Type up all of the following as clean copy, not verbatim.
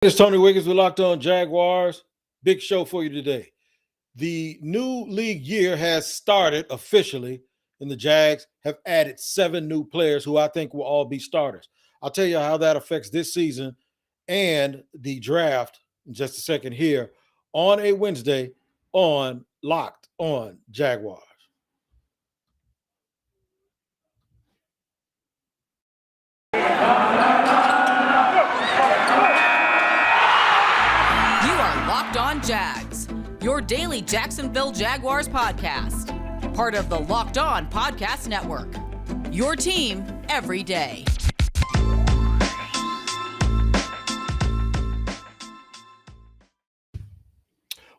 It's Tony Wiggins with Locked On Jaguars. Big show for you today. The new league year has started officially, and the Jags have added 7 new players who I think will all be starters. I'll tell you how that affects this season and the draft in just a second here on a Wednesday on Locked On Jaguars. Locked On Jags, your daily Jacksonville Jaguars podcast. Part of the Locked On Podcast Network. Your team every day.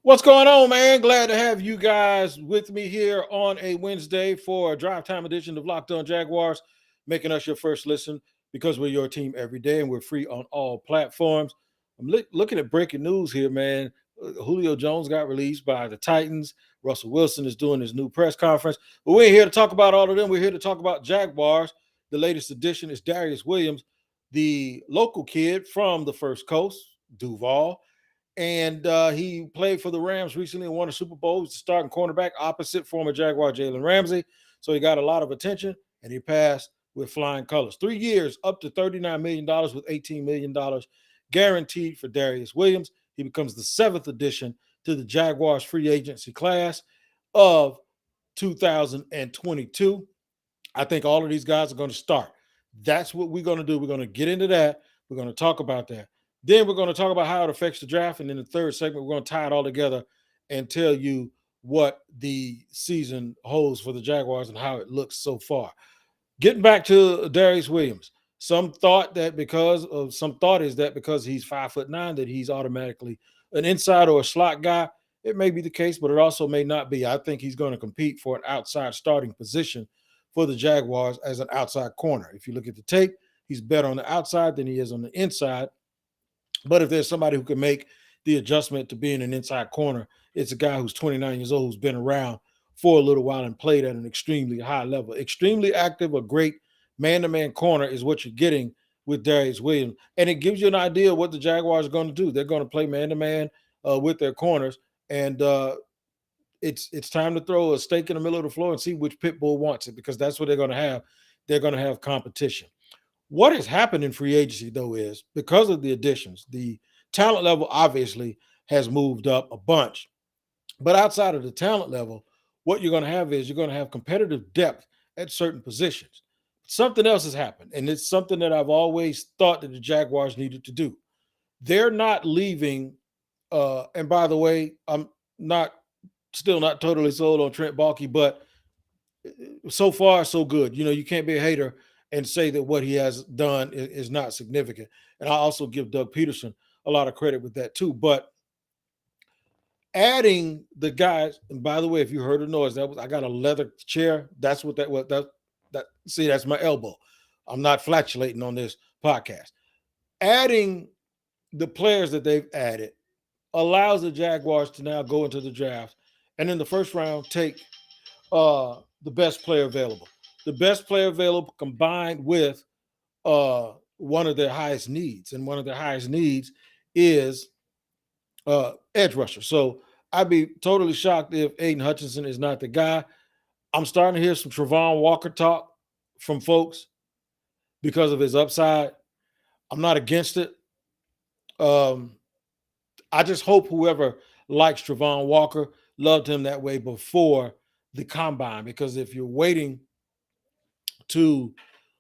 What's going on, man? Glad to have you guys with me here on a Wednesday for a drive time edition of Locked On Jaguars, making us your first listen because we're your team every day and we're free on all platforms. I'm looking at breaking news here, man. Julio Jones got released by the Titans. Russell Wilson is doing his new press conference. But we ain't here to talk about all of them. We're here to talk about Jaguars. The latest addition is Darius Williams, the local kid from the First Coast, Duval. And he played for the Rams recently and won a Super Bowl. He's the starting cornerback opposite former Jaguar Jalen Ramsey. So he got a lot of attention, and he passed with flying colors. 3 years, up to $39 million with $18 million guaranteed for Darius Williams. He becomes the 7th addition to the Jaguars free agency class of 2022. I think all of these guys are going to start. That's what we're going to do. We're going to get into that. We're going to talk about that. Then we're going to talk about how it affects the draft. And in the third segment, we're going to tie it all together and tell you what the season holds for the Jaguars and how it looks so far. Getting back to Darius Williams. Some thought is that because he's 5'9", that he's automatically an inside or a slot guy. It may be the case, but it also may not be. I think he's going to compete for an outside starting position for the Jaguars as an outside corner. If you look at the tape, he's better on the outside than he is on the inside. But if there's somebody who can make the adjustment to being an inside corner, it's a guy who's 29 years old, who's been around for a little while and played at an extremely high level. Extremely active, a great man-to-man corner is what you're getting with Darius Williams. And it gives you an idea of what the Jaguars are going to do. They're going to play man-to-man with their corners. And it's time to throw a stake in the middle of the floor and see which pit bull wants it, because that's what they're going to have. They're going to have competition. What has happened in free agency, though, is because of the additions, the talent level obviously has moved up a bunch. But outside of the talent level, what you're going to have is you're going to have competitive depth at certain positions. Something else has happened, and it's something that I've always thought that the Jaguars needed to do. They're not leaving, and by the way, I'm still not totally sold on Trent Baalke, but so far, so good. You know, you can't be a hater and say that what he has done is not significant. And I also give Doug Peterson a lot of credit with that too. But adding the guys, and by the way, if you heard a noise, I got a leather chair. That's what that was. See, that's my elbow. I'm not flatulating on this podcast. Adding the players that they've added allows the Jaguars to now go into the draft and in the first round take the best player available. The best player available combined with one of their highest needs. And one of their highest needs is edge rusher. So I'd be totally shocked if Aiden Hutchinson is not the guy. I'm starting to hear some Travon Walker talk from folks because of his upside. I'm not against it. I just hope whoever likes Travon Walker loved him that way before the combine, because if you're waiting to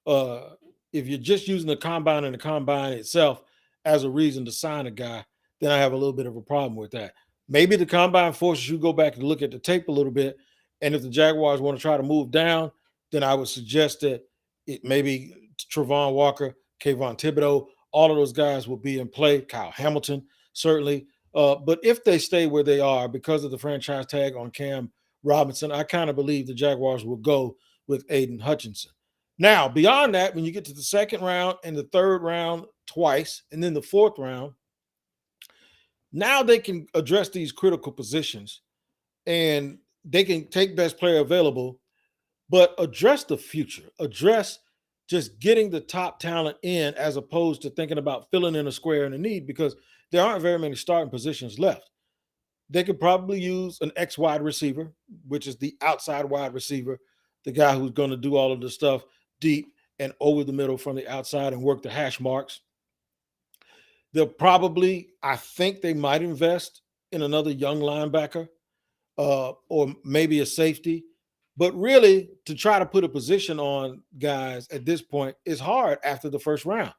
if you're just using the combine and the combine itself as a reason to sign a guy, then I have a little bit of a problem with that. Maybe the combine forces you to go back and look at the tape a little bit. And if the Jaguars want to try to move down, then I would suggest that it maybe Travon Walker, Kayvon Thibodeau, all of those guys will be in play. Kyle Hamilton, certainly. But if they stay where they are because of the franchise tag on Cam Robinson, I kind of believe the Jaguars will go with Aiden Hutchinson. Now, beyond that, when you get to the second round and the third round twice, and then the fourth round, now they can address these critical positions and they can take best player available, but address the future, address just getting the top talent in as opposed to thinking about filling in a square and a need, because there aren't very many starting positions left. They could probably use an X wide receiver, which is the outside wide receiver, the guy who's going to do all of the stuff deep and over the middle from the outside and work the hash marks. They'll probably, I think they might invest in another young linebacker or maybe a safety. But really, to try to put a position on guys at this point is hard after the first round,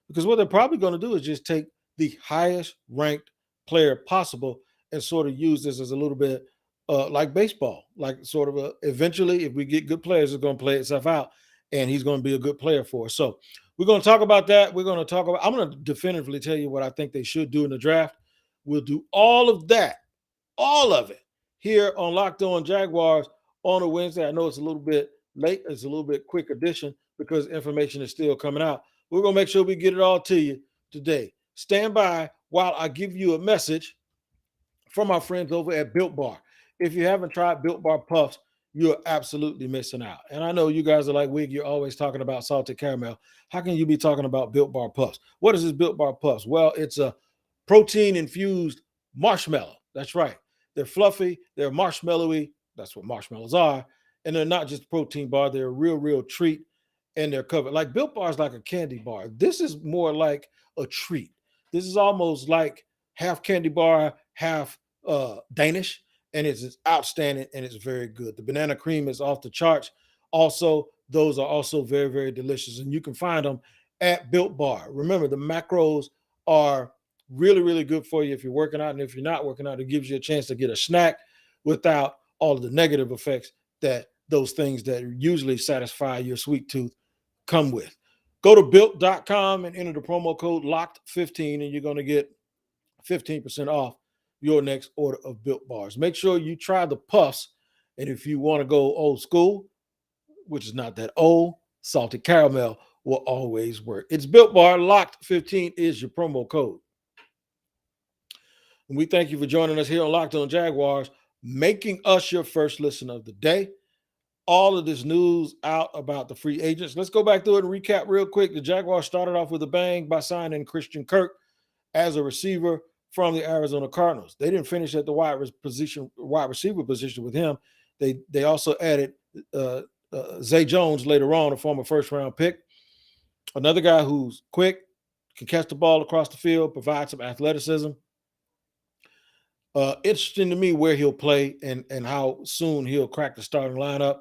because what they're probably going to do is just take the highest ranked player possible and sort of use this as a little bit like baseball, like sort of eventually, if we get good players, it's going to play itself out, and he's going to be a good player for us. So we're going to talk about that. We're going to talk about, I'm going to definitively tell you what I think they should do in the draft. We'll do all of that, all of it, here on Locked On Jaguars on a Wednesday. I know it's a little bit late. It's a little bit quick edition because information is still coming out. We're going to make sure we get it all to you today. Stand by while I give you a message from our friends over at Built Bar. If you haven't tried Built Bar Puffs, you're absolutely missing out. And I know you guys are like, Wig, you're always talking about salted caramel. How can you be talking about Built Bar Puffs? What is this Built Bar Puffs? Well, it's a protein-infused marshmallow. That's right. They're fluffy. They're marshmallowy. That's what marshmallows are. And they're not just a protein bar. They're a real treat. And they're covered. Like Built Bar is like a candy bar. This is more like a treat. This is almost like half candy bar, half Danish. And it's outstanding and it's very good. The banana cream is off the charts. Also, those are also very delicious. And you can find them at Built Bar. Remember, the macros are really good for you if you're working out. And if you're not working out, it gives you a chance to get a snack without all of the negative effects that those things that usually satisfy your sweet tooth come with. Go to built.com and enter the promo code LOCKED15 and you're going to get 15% off your next order of Built Bars. Make sure you try the puffs. And if you want to go old school, which is not that old, salted caramel will always work. It's Built Bar. LOCKED15 is your promo code. And we thank you for joining us here on Locked On Jaguars, making us your first listen of the day. All of this news out about the free agents. Let's go back through it and recap real quick. The Jaguars started off with a bang by signing Christian Kirk as a receiver from the Arizona Cardinals. They didn't finish at the wide receiver position with him. They also added Zay Jones later on, a former first-round pick. Another guy who's quick, can catch the ball across the field, provide some athleticism. Interesting to me where he'll play and how soon he'll crack the starting lineup.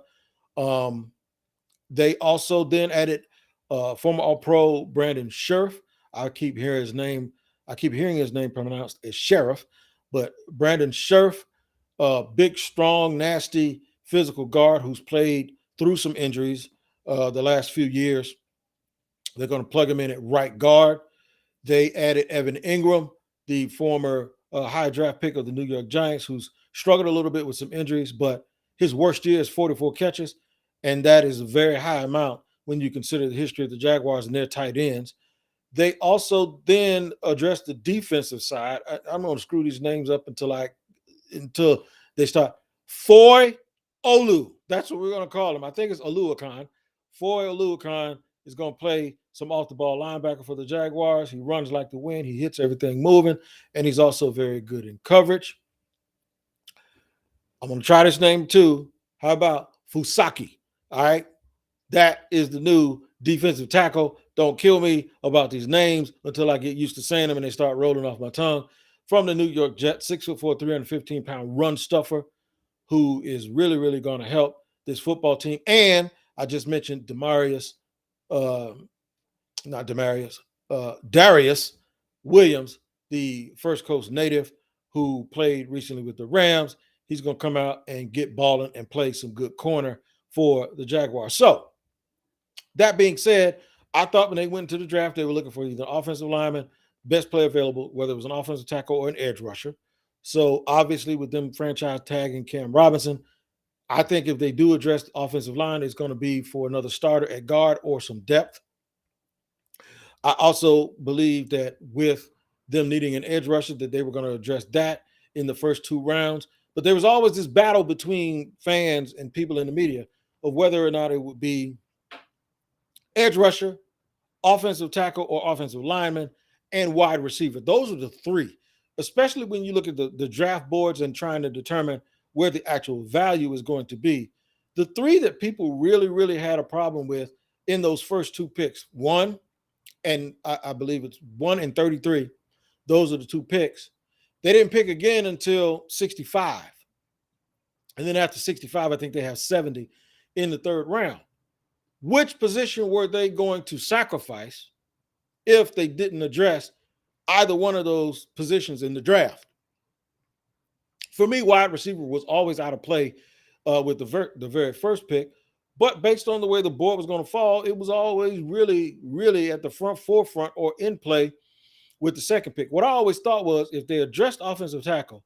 They also then added former All-Pro Brandon Scherff. I keep hearing his name pronounced as Sheriff, but Brandon Scherff, big, strong, nasty, physical guard who's played through some injuries the last few years. They're going to plug him in at right guard. They added Evan Ingram, the former high draft pick of the New York Giants, who's struggled a little bit with some injuries, but his worst year is 44 catches, and that is a very high amount when you consider the history of the Jaguars and their tight ends. They also then addressed the defensive side. I'm going to screw these names up until they start. Foy Olu, that's what we're going to call him. I think it's Oluokun. Foy Oluokun is going to play some off-the-ball linebacker for the Jaguars. He runs like the wind. He hits everything moving, and he's also very good in coverage. I'm going to try this name too. How about Fusaki? All right. That is the new defensive tackle. Don't kill me about these names until I get used to saying them and they start rolling off my tongue. From the New York Jets, 6'4", 315-pound run stuffer who is really going to help this football team. And I just mentioned Darius Williams, the First Coast native who played recently with the Rams. He's going to come out and get balling and play some good corner for the Jaguars. So that being said, I thought when they went into the draft, they were looking for either offensive lineman, best player available, whether it was an offensive tackle or an edge rusher. So obviously with them franchise tagging Cam Robinson, I think if they do address the offensive line, it's going to be for another starter at guard or some depth. I also believe that with them needing an edge rusher, that they were going to address that in the first two rounds. But there was always this battle between fans and people in the media of whether or not it would be edge rusher, offensive tackle or offensive lineman, and wide receiver. Those are the three, especially when you look at the draft boards and trying to determine where the actual value is going to be. The three that people really, really had a problem with in those first two picks, one, and I believe it's 1 and 33, those are the two picks. They didn't pick again until 65. And then after 65, I think they have 70 in the third round. Which position were they going to sacrifice if they didn't address either one of those positions in the draft? For me, wide receiver was always out of play with the very first pick. But based on the way the board was going to fall, it was always really, really at the forefront or in play with the second pick. What I always thought was if they addressed offensive tackle,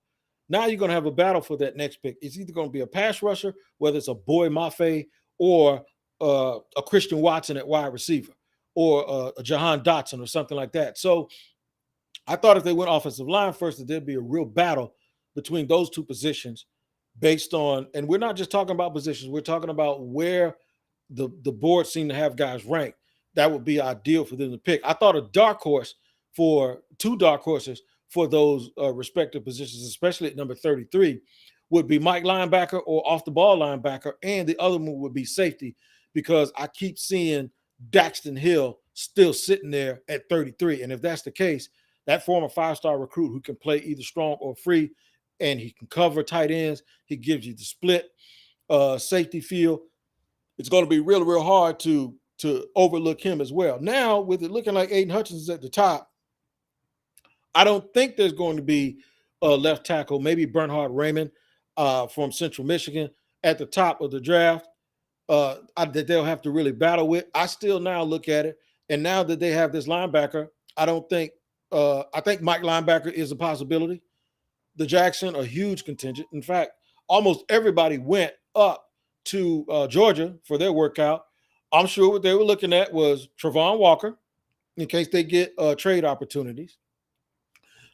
now you're going to have a battle for that next pick. It's either going to be a pass rusher, whether it's a Boy Mafe or a Christian Watson at wide receiver or a Jahan Dotson or something like that. So I thought if they went offensive line first, that there'd be a real battle between those two positions based on, and we're not just talking about positions, we're talking about where the board seemed to have guys ranked. That would be ideal for them to pick. I thought a dark horse for two dark horses for those respective positions, especially at number 33, would be Mike linebacker or off the ball linebacker, and the other one would be safety, because I keep seeing Daxton Hill still sitting there at 33. And if that's the case, that former five-star recruit who can play either strong or free, and he can cover tight ends, he gives you the split safety field. It's going to be real, real hard to overlook him as well. Now, with it looking like Aiden Hutchinson's at the top, I don't think there's going to be a left tackle, maybe Bernhard Raymond from Central Michigan at the top of the draft that they'll have to really battle with. I still now look at it, and now that they have this linebacker, I think Mike linebacker is a possibility. The Jackson, a huge contingent. In fact, almost everybody went up to Georgia for their workout. I'm sure what they were looking at was Travon Walker, in case they get trade opportunities.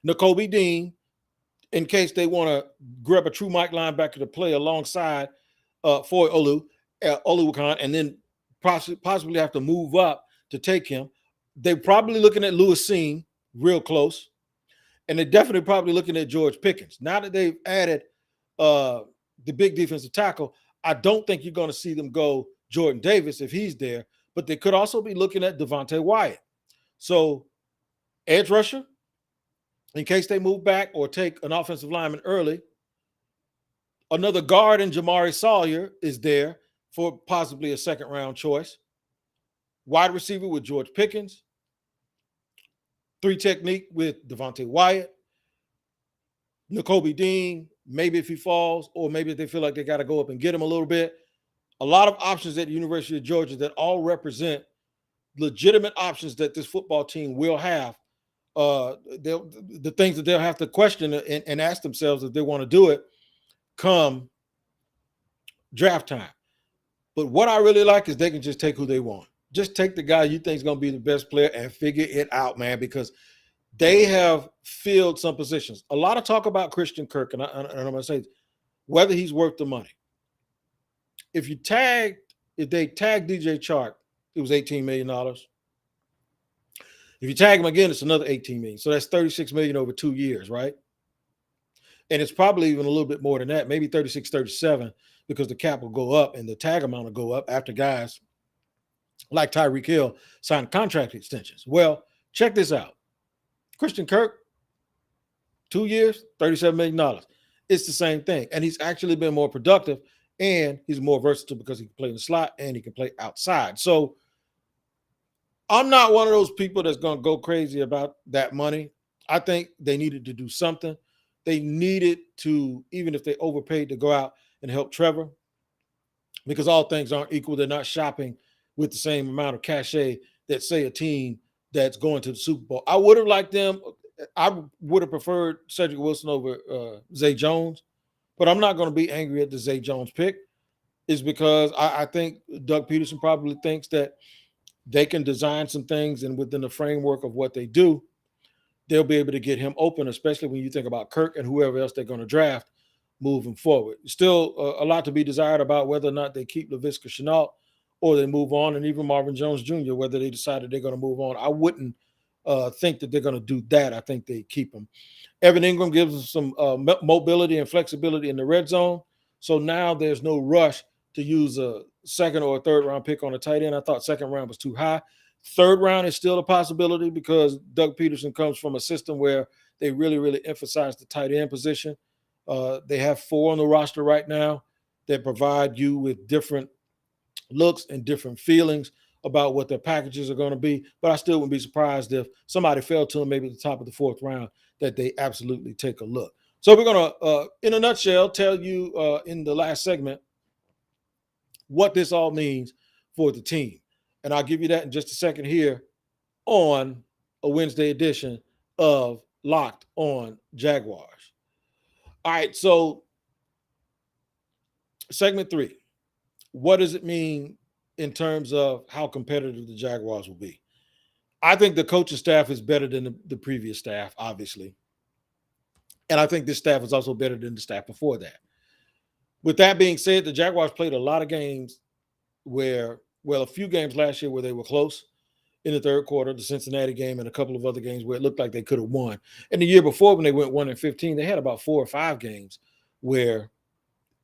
Nakobe Dean, in case they want to grab a true Mike linebacker to play alongside Foy Oluwakan, and then possibly have to move up to take him. They're probably looking at Lewis Seen real close. And they're definitely probably looking at George Pickens. Now that they've added the big defensive tackle, I don't think you're going to see them go Jordan Davis if he's there, but they could also be looking at Devontae Wyatt. So edge rusher, in case they move back or take an offensive lineman early. Another guard in Jamari Sawyer is there for possibly a second-round choice. Wide receiver with George Pickens. 3 technique with Devontae Wyatt. Nakobe Dean, maybe if he falls, or maybe if they feel like they got to go up and get him a little bit. A lot of options at the University of Georgia that all represent legitimate options that this football team will have. The things that they'll have to question and ask themselves if they want to do it come draft time. But what I really like is they can just take who they want. Just take the guy you think is going to be the best player and figure it out, man, because they have filled some positions. A lot of talk about Christian Kirk, and I'm going to say whether he's worth the money. If they tag DJ Chark, it was $18 million. If you tag him again, it's another $18 million. So that's $36 million over 2 years, right? And it's probably even a little bit more than that, maybe 36, 37, because the cap will go up and the tag amount will go up after guys like Tyreek Hill signed contract extensions. Well, check this out. Christian Kirk, 2 years, $37 million. It's the same thing. And he's actually been more productive, and he's more versatile because he can play in the slot and he can play outside. So I'm not one of those people that's going to go crazy about that money. I think they needed to do something. They needed to, even if they overpaid, to go out and help Trevor, because all things aren't equal. They're not shopping with the same amount of cachet that, say, a team that's going to the Super Bowl. I would have liked them. I would have preferred Cedric Wilson over Zay Jones, but I'm not going to be angry at the Zay Jones pick. Is because I think Doug Peterson probably thinks that they can design some things, and within the framework of what they do, they'll be able to get him open, especially when you think about Kirk and whoever else they're going to draft moving forward. Still a lot to be desired about whether or not they keep Laviska Shenault or they move on, and even Marvin Jones Jr., whether they decided they're going to move on. I wouldn't think that they're going to do that. I think they keep him. Evan Ingram gives them some mobility and flexibility in the red zone. So now there's no rush to use a second or a third round pick on a tight end. I thought second round was too high. Third round is still a possibility because Doug Peterson comes from a system where they really, really emphasize the tight end position. They have 4 on the roster right now that provide you with different looks and different feelings about what their packages are going to be. But I still wouldn't be surprised if somebody fell to them maybe at the top of the 4th round, that they absolutely take a look. So we're going to, in a nutshell, tell you in the last segment what this all means for the team. And I'll give you that in just a second here on a Wednesday edition of Locked on Jaguars. All right, so segment 3. What does it mean in terms of how competitive the Jaguars will be? I think the coaching staff is better than the previous staff, obviously. And I think this staff is also better than the staff before that. With that being said, the Jaguars played a lot of games where, well, a few games last year where they were close in the third quarter, the Cincinnati game and a couple of other games where it looked like they could have won. And the year before, when they went 1-15, they had about 4 or 5 games where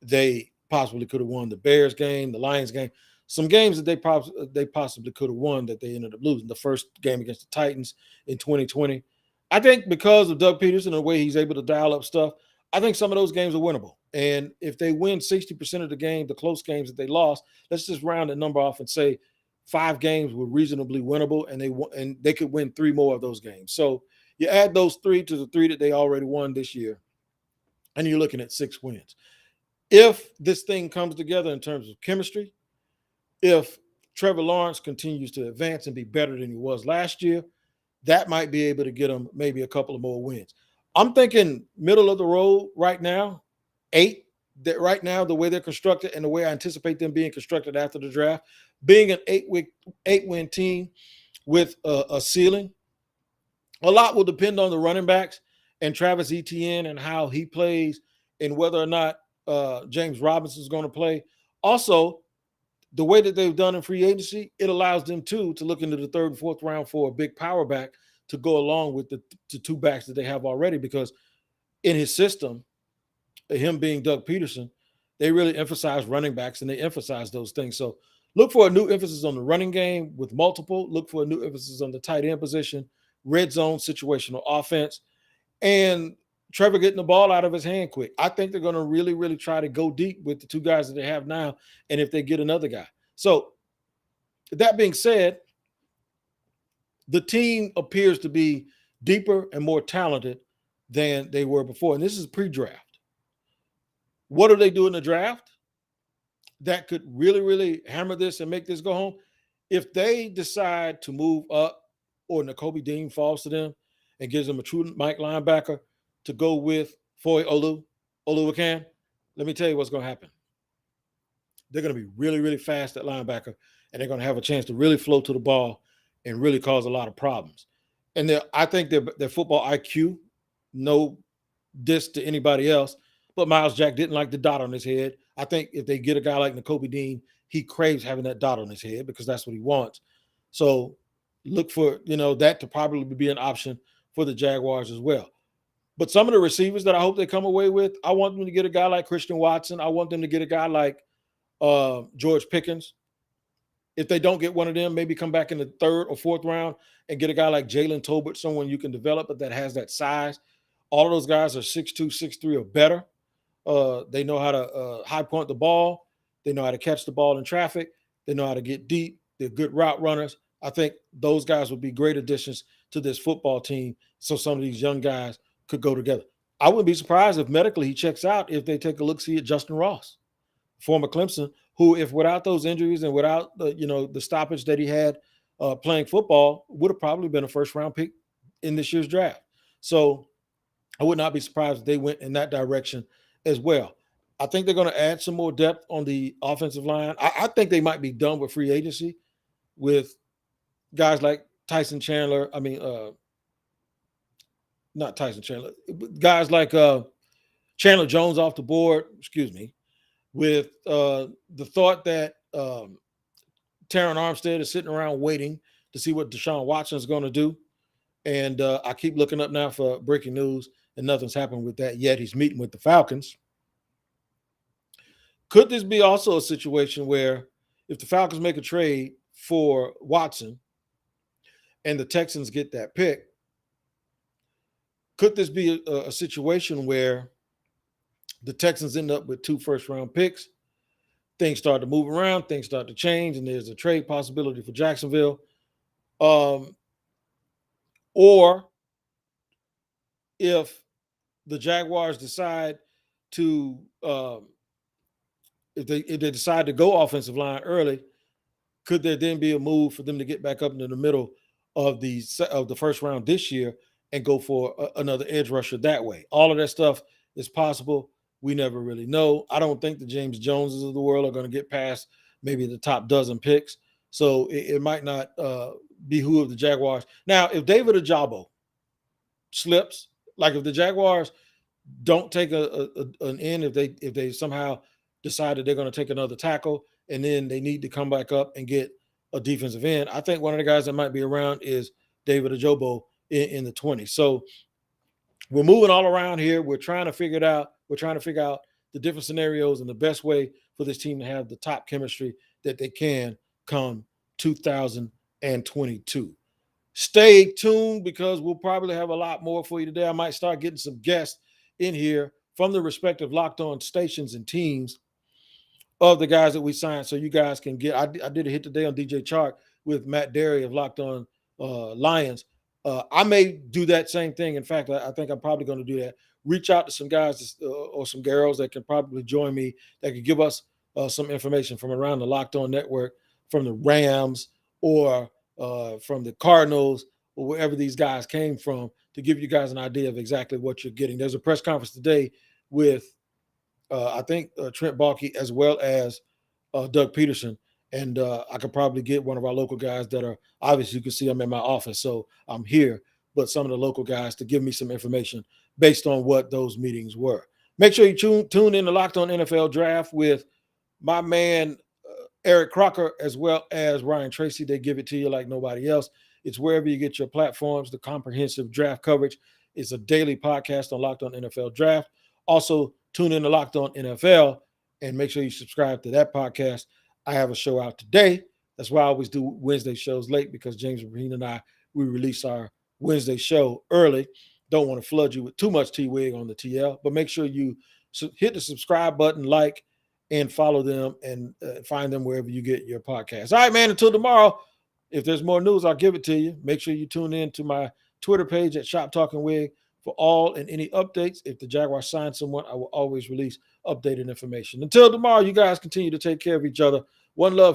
they possibly could have won. The Bears game, the Lions game, some games that they possibly could have won that they ended up losing. The first game against the Titans in 2020. I think because of Doug Peterson and the way he's able to dial up stuff, I think some of those games are winnable. And if they win 60% of the game, the close games that they lost, let's just round the number off and say 5 games were reasonably winnable, and they could win 3 more of those games. So you add those 3 to the 3 that they already won this year, and you're looking at 6 wins. If this thing comes together in terms of chemistry, if Trevor Lawrence continues to advance and be better than he was last year, that might be able to get them maybe a couple of more wins. I'm thinking middle of the road right now, 8. That right now, the way they're constructed and the way I anticipate them being constructed after the draft, being an 8-win team with a ceiling, a lot will depend on the running backs and Travis Etienne and how he plays and whether or not James Robinson is going to play. Also, the way that they've done in free agency, it allows them to look into the 3rd and 4th round for a big power back to go along with the 2 backs that they have already, because in his system, him being Doug Peterson, they really emphasize running backs and they emphasize those things. So look for a new emphasis on the running game with multiple. Look for a new emphasis on the tight end position, red zone situational offense, and Trevor getting the ball out of his hand quick. I think they're going to really, really try to go deep with the 2 guys that they have now, and if they get another guy. So that being said, the team appears to be deeper and more talented than they were before. And this is pre-draft. What do they do in the draft that could really, really hammer this and make this go home? If they decide to move up, or Nakobe Dean falls to them and gives them a true Mike linebacker to go with Foy Oluwakan, let me tell you what's going to happen. They're going to be really, really fast at linebacker, and they're going to have a chance to really flow to the ball and really cause a lot of problems. And I think their football IQ, no diss to anybody else, but Miles Jack didn't like the dot on his head. I think if they get a guy like Nakobe Dean, he craves having that dot on his head because that's what he wants. So look for, that to probably be an option for the Jaguars as well. But some of the receivers that I hope they come away with, I want them to get a guy like Christian Watson. I want them to get a guy like George Pickens. If they don't get one of them, maybe come back in the 3rd or 4th round and get a guy like Jalen Tolbert, someone you can develop, but that has that size. All of those guys are 6'2", 6'3", or better. They know how to high point the ball. They know how to catch the ball in traffic. They know how to get deep. They're good route runners. I think those guys would be great additions to this football team, so some of these young guys could go together. I wouldn't be surprised if medically he checks out if they take a look-see at Justin Ross, former Clemson, who, if without those injuries and without the stoppage that he had playing football, would have probably been a first-round pick in this year's draft. So I would not be surprised if they went in that direction as well. I think they're going to add some more depth on the offensive line. I think they might be done with free agency with guys like Tyson Chandler. Not Tyson Chandler. Guys like Chandler Jones off the board, with the thought that Taron Armstead is sitting around waiting to see what Deshaun Watson is going to do. And I keep looking up now for breaking news, and nothing's happened with that yet. He's meeting with the Falcons. Could this be also a situation where if the Falcons make a trade for Watson and the Texans get that pick, could this be a situation where the Texans end up with 2 first-round picks? Things start to move around, things start to change, and there's a trade possibility for Jacksonville. Or if the Jaguars decide to, if they decide to go offensive line early, could there then be a move for them to get back up into the middle of the first round this year and go for another edge rusher that way? All of that stuff is possible. We never really know. I don't think the James Joneses of the world are going to get past maybe the top dozen picks. So it might not behoove the Jaguars. Now, if David Ojabo slips, like if the Jaguars don't take an end, if they somehow decide that they're going to take another tackle and then they need to come back up and get a defensive end, I think one of the guys that might be around is David Ojabo in the 20s. So we're moving all around here. We're trying to figure it out. We're trying to figure out the different scenarios and the best way for this team to have the top chemistry that they can come 2022. Stay tuned because we'll probably have a lot more for you today. I might start getting some guests in here from the respective Locked On stations and teams of the guys that we signed, so you guys can get. I did a hit today on DJ Chark with Matt Derry of Locked On Lions. I may do that same thing. In fact, I think I'm probably going to do that. Reach out to some guys or some girls that can probably join me that could give us some information from around the Locked On network, from the Rams or from the Cardinals or wherever these guys came from, to give you guys an idea of exactly what you're getting. There's a press conference today with I think Trent Baalke as well as Doug Peterson. And I could probably get one of our local guys that are, obviously you can see I'm in my office, so I'm here, but some of the local guys to give me some information based on what those meetings were. Make sure you tune in to Locked On NFL Draft with my man Eric Crocker as well as Ryan Tracy. They give it to you like nobody else. It's wherever you get your platforms. The comprehensive draft coverage is a daily podcast on Locked On NFL Draft. Also, tune in to Locked On NFL and make sure you subscribe to that podcast. I have a show out today. That's why I always do Wednesday shows late, because James Breen and I, we release our Wednesday show early. Don't want to flood you with too much T-Wig on the TL, but make sure you hit the subscribe button, like, and follow them, and find them wherever you get your podcast. All right, man, until tomorrow, if there's more news, I'll give it to you. Make sure you tune in to my Twitter page at Shop Talking Wig for all and any updates. If the Jaguars sign someone, I will always release updated information. Until tomorrow, you guys continue to take care of each other. One love here.